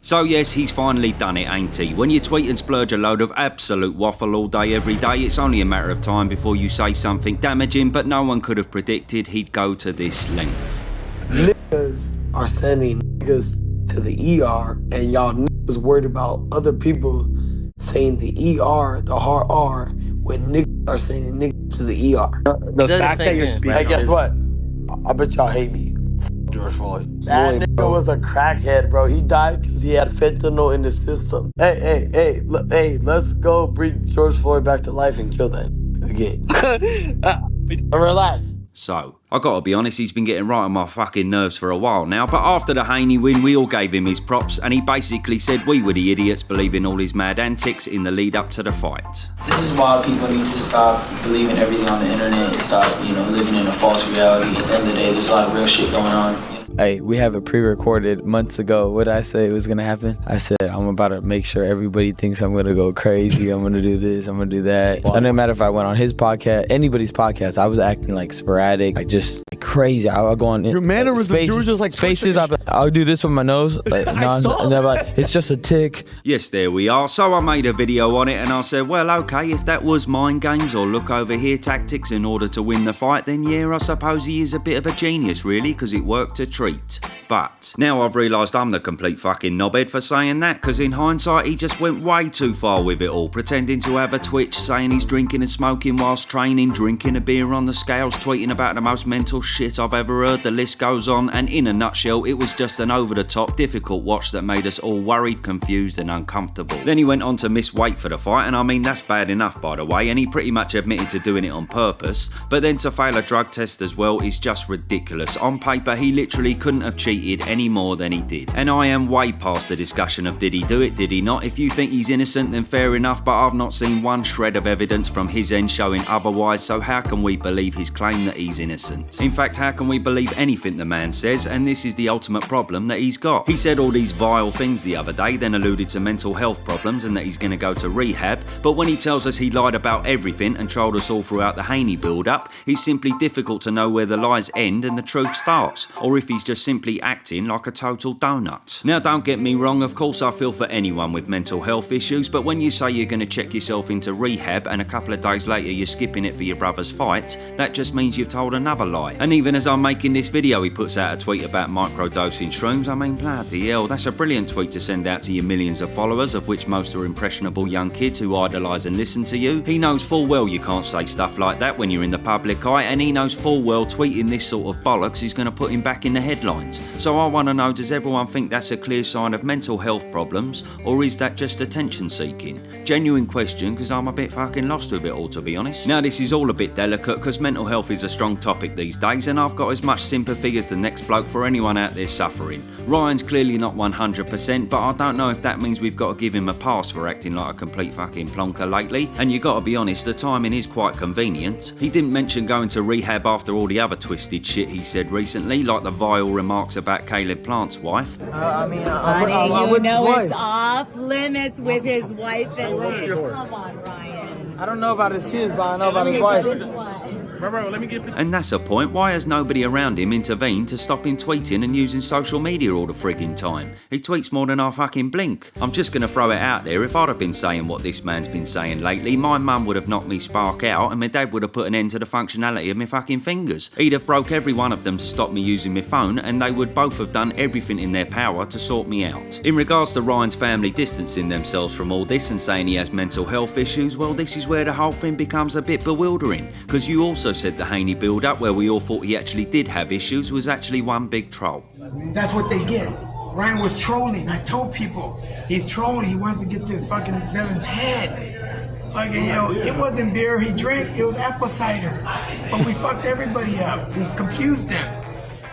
So yes, he's finally done it, ain't he? When you tweet and splurge a load of absolute waffle all day every day, it's only a matter of time before you say something damaging, but no one could have predicted he'd go to this length. Niggas are sending niggas to the ER, and y'all niggas worried about other people saying the ER, the hard R, when niggas are sending niggas to the ER. The fact that you're speaking. Hey, guess what? I bet y'all hate me. George Floyd. That nigga was a crackhead, bro. He died because he had fentanyl in the system. Hey, let's go bring George Floyd back to life and kill that again. Relax. So, I gotta be honest, he's been getting right on my fucking nerves for a while now, but after the Haney win, we all gave him his props, and he basically said we were the idiots believing all his mad antics in the lead up to the fight. This is why people need to stop believing everything on the internet and stop, living in a false reality. At the end of the day, there's a lot of real shit going on. Hey, we have it pre-recorded months ago. What did I say was gonna happen? I said I'm about to make sure everybody thinks I'm gonna go crazy. I'm gonna do this, I'm gonna do that. It didn't matter if I went on his podcast, anybody's podcast. I was acting like sporadic, like just crazy. I'll go on. Your mannerisms, you were just like spaces. I'll do this with my nose. Like, it's just a tick. Yes, there we are. So I made a video on it and I said, well, okay, if that was mind games or look over here tactics in order to win the fight, then yeah, I suppose he is a bit of a genius, really, because it worked a treat. But now I've realised I'm the complete fucking knobhead for saying that, because in hindsight he just went way too far with it all, pretending to have a twitch, saying he's drinking and smoking whilst training, drinking a beer on the scales, tweeting about the most mental shit I've ever heard, the list goes on, and in a nutshell it was just an over-the-top difficult watch that made us all worried, confused and uncomfortable. Then he went on to miss weight for the fight, and I mean that's bad enough by the way, and he pretty much admitted to doing it on purpose, but then to fail a drug test as well is just ridiculous. On paper he literally couldn't have cheated any more than he did. And I am way past the discussion of did he do it, did he not? If you think he's innocent then fair enough, but I've not seen one shred of evidence from his end showing otherwise, so how can we believe his claim that he's innocent? In fact, how can we believe anything the man says? And this is the ultimate problem that he's got. He said all these vile things the other day, then alluded to mental health problems and that he's going to go to rehab, but when he tells us he lied about everything and trolled us all throughout the Haney build-up, it's simply difficult to know where the lies end and the truth starts, or if he's just simply acting like a total donut. Now don't get me wrong, of course I feel for anyone with mental health issues, but when you say you're going to check yourself into rehab and a couple of days later you're skipping it for your brother's fight, that just means you've told another lie. And even as I'm making this video he puts out a tweet about microdosing shrooms. I mean, bloody hell, that's a brilliant tweet to send out to your millions of followers, of which most are impressionable young kids who idolise and listen to you. He knows full well you can't say stuff like that when you're in the public eye, and he knows full well tweeting this sort of bollocks is going to put him back in the headlines. So I want to know, does everyone think that's a clear sign of mental health problems, or is that just attention seeking? Genuine question, because I'm a bit fucking lost with it all, to be honest. Now this is all a bit delicate because mental health is a strong topic these days, and I've got as much sympathy as the next bloke for anyone out there suffering. Ryan's clearly not 100%, but I don't know if that means we've got to give him a pass for acting like a complete fucking plonker lately, and you gotta be honest, the timing is quite convenient. He didn't mention going to rehab after all the other twisted shit he said recently, like the vile remarks about Caleb Plant's wife. Honey, you know it's off limits with his wife and kids. Come on, Ryan. I don't know about his kids, but I know about his wife. And that's a point. Why has nobody around him intervened to stop him tweeting and using social media all the friggin' time? He tweets more than I fucking blink. I'm just gonna throw it out there, if I'd have been saying what this man's been saying lately, my mum would have knocked me spark out and my dad would have put an end to the functionality of my fucking fingers. He'd have broke every one of them to stop me using my phone, and they would both have done everything in their power to sort me out. In regards to Ryan's family distancing themselves from all this and saying he has mental health issues, well, this is where the whole thing becomes a bit bewildering, because you also said the Haney build-up, where we all thought he actually did have issues, was actually one big troll. That's what they get. Ryan was trolling. I told people, he's trolling. He wants to get to fucking Devin's head. Fucking, it wasn't beer he drank, it was apple cider. But we fucked everybody up. We confused them.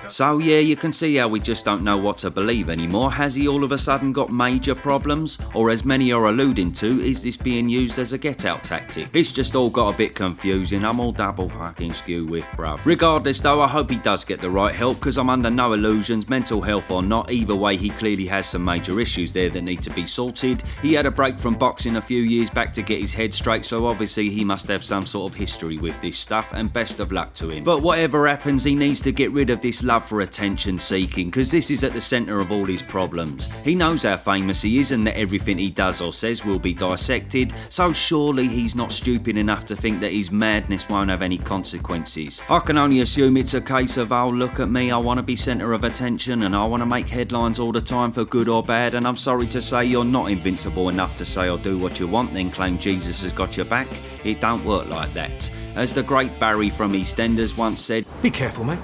So yeah, you can see how we just don't know what to believe anymore. Has he all of a sudden got major problems? Or as many are alluding to, is this being used as a get-out tactic? It's just all got a bit confusing. I'm all double fucking skew with, bruv. Regardless though, I hope he does get the right help, because I'm under no illusions, mental health or not, either way he clearly has some major issues there that need to be sorted. He had a break from boxing a few years back to get his head straight, so obviously he must have some sort of history with this stuff, and best of luck to him. But whatever happens, he needs to get rid of this love out for attention seeking, because this is at the centre of all his problems. He knows how famous he is and that everything he does or says will be dissected, so surely he's not stupid enough to think that his madness won't have any consequences. I can only assume it's a case of, oh look at me, I want to be centre of attention and I want to make headlines all the time for good or bad, and I'm sorry to say you're not invincible enough to say or do what you want then claim Jesus has got your back. It don't work like that. As the great Barry from EastEnders once said, be careful, mate.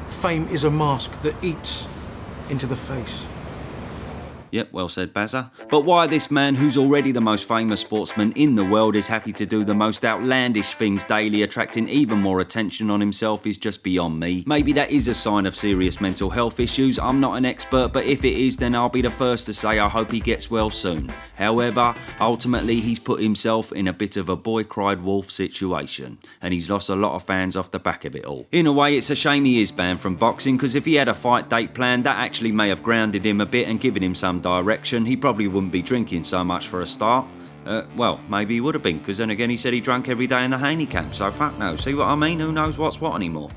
Fame is a mask that eats into the face. Yep, well said, Bazza. But why this man, who's already the most famous sportsman in the world, is happy to do the most outlandish things daily, attracting even more attention on himself, is just beyond me. Maybe that is a sign of serious mental health issues. I'm not an expert, but if it is, then I'll be the first to say I hope he gets well soon. However, ultimately, he's put himself in a bit of a boy cried wolf situation, and he's lost a lot of fans off the back of it all. In a way, it's a shame he is banned from boxing, because if he had a fight date planned, that actually may have grounded him a bit and given him some direction. He probably wouldn't be drinking so much for a start. Well, maybe he would have been, because then again he said he drank every day in the Haney camp, so fuck no. See what I mean? Who knows what's what anymore?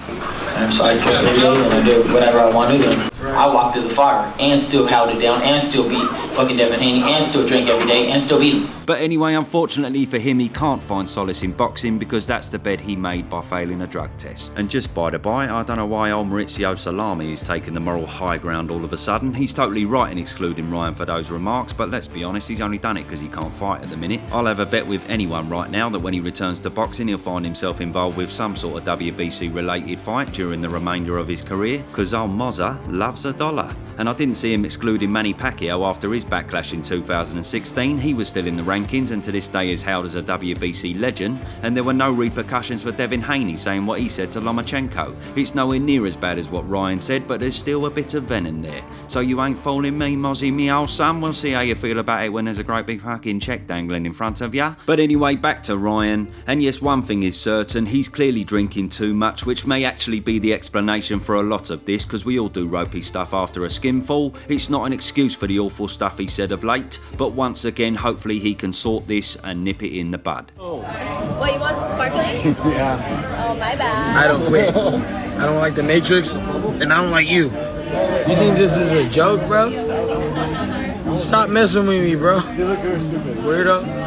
So I drink every day and I do whatever I want to do. I walk through the fire and still held it down and still beat fucking Devin Haney and still drink every day and still beat him. But anyway, unfortunately for him, he can't find solace in boxing because that's the bed he made by failing a drug test. And just by the by, I don't know why old Maurizio Salami is taking the moral high ground all of a sudden. He's totally right in excluding Ryan for those remarks, but let's be honest, he's only done it because he can't fight at the minute. I'll have a bet with anyone right now that when he returns to boxing, he'll find himself involved with some sort of WBC related fight during the remainder of his career, because old Mozza loves a dollar. And I didn't see him excluding Manny Pacquiao after his backlash in 2016. He was still in the rankings and to this day is hailed as a WBC legend, and there were no repercussions for Devin Haney saying what he said to Lomachenko. It's nowhere near as bad as what Ryan said, but there's still a bit of venom there. So you ain't fooling me, Mozzie, me old son. We'll see how you feel about it when there's a great big fucking check dangling in front of ya. But anyway, back to Ryan. And yes, one thing is certain, he's clearly drinking too much, which may actually be the explanation for a lot of this, because we all do ropey stuff after a skinful. It's not an excuse for the awful stuff he said of late, but once again, hopefully he can sort this and nip it in the bud. What, you want sparkling? Yeah. Oh, my bad. I don't quit. I don't like the Matrix, and I don't like you. You think this is a joke, bro? Stop messing with me, bro. You look stupid. Weirdo.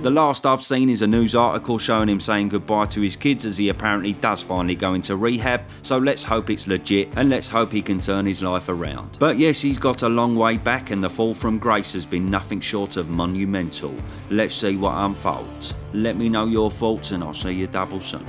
The last I've seen is a news article showing him saying goodbye to his kids as he apparently does finally go into rehab, so let's hope it's legit and let's hope he can turn his life around. But yes, he's got a long way back and the fall from grace has been nothing short of monumental. Let's see what unfolds. Let me know your thoughts and I'll see you double soon.